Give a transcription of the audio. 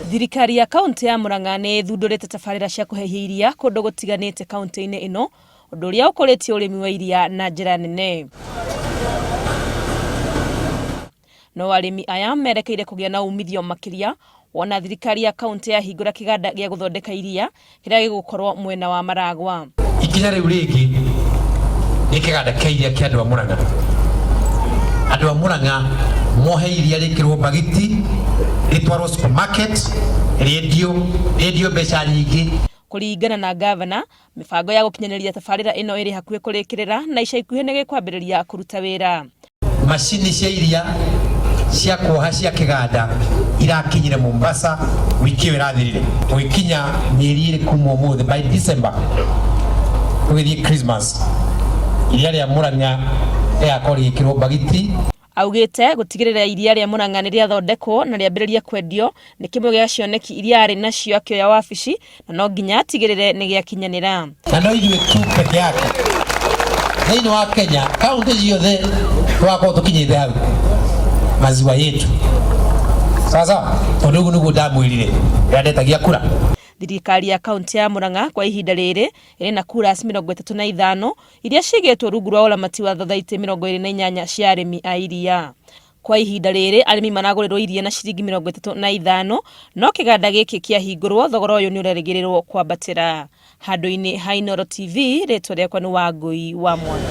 Thirikari ya kaunti ya Murang'a nĩ ĩthundũrĩte tabarĩra cia kũhehia iria kũndũ gũtiganĩte kaunti-inĩ ĩno, ũndũ ũrĩa ũkũrĩtie ũrĩmi wa iria na njĩra nene. No arĩmi aya merekeire kũgĩa na umithio makĩria wona thirikari ya kaunti ya hingũra kĩganda gĩa gũthondeka iria kĩrĩa gĩgũkorwo mwena wa Maragwa. Ikinya rĩu rĩngĩ nĩ kĩganda kĩa iria kĩa andũ a Murang'a. Andũ a Murang'a mohe iria rĩkĩrwo bagiti rĩtwarwo supermarket, radio mbeca nyingĩ. Kũringana na gavana, mĩbango ya gũkinyanĩria tabarĩra ĩno ĩrĩ hakuhĩ kũrĩkĩrĩra na ica ikuhĩ nĩ gĩkwambĩrĩria kũruta wĩra. Macini cia iria cia kuoha cia kĩganda irakinyire Mombasa wiki ĩrathirire. Gũkinya mĩeri ĩrĩ kuma ũmũthĩ by December tũgĩthiĩ Christmas iria rĩa Murang'a rĩakorwo rĩgĩkĩrwo bagiti. Augĩte gũtigĩrĩra iria rĩa Murang'a nĩ rĩathondekwo na rĩambĩrĩria kwendio nĩ kĩmwe gĩa cioneki iria arĩ nacio akĩoya wabici na no nginya atigĩrĩre nĩ gĩakinyanĩra. Na no ithuĩ tu peke yake thĩinĩ wa Kenya kaunti ciothe twakorwo tũkinyĩte hau maziwa yetu. Sasa tondũ ũguo nĩguo ndamwĩrire ndetagia kura. Thirikari ya kaunti ya Murang'a kwa ihinda rĩrĩ ĩrĩ na kuras 35 iria cigĩtwo rungu rwa ũramati wa thothaitĩ 28 cia arĩmi a iria. Kwa ihinda rĩrĩ arĩmi managũrĩrwo iria na ciringi 35, no kĩganda gĩkĩ kĩahingũrwo thogora ũyũ nĩ ũrerĩgĩrĩrwo kwambatĩra. Handũ-inĩ ha Inooro TV, rĩtwa rĩakwa nĩ Wangũi wa Mwaki.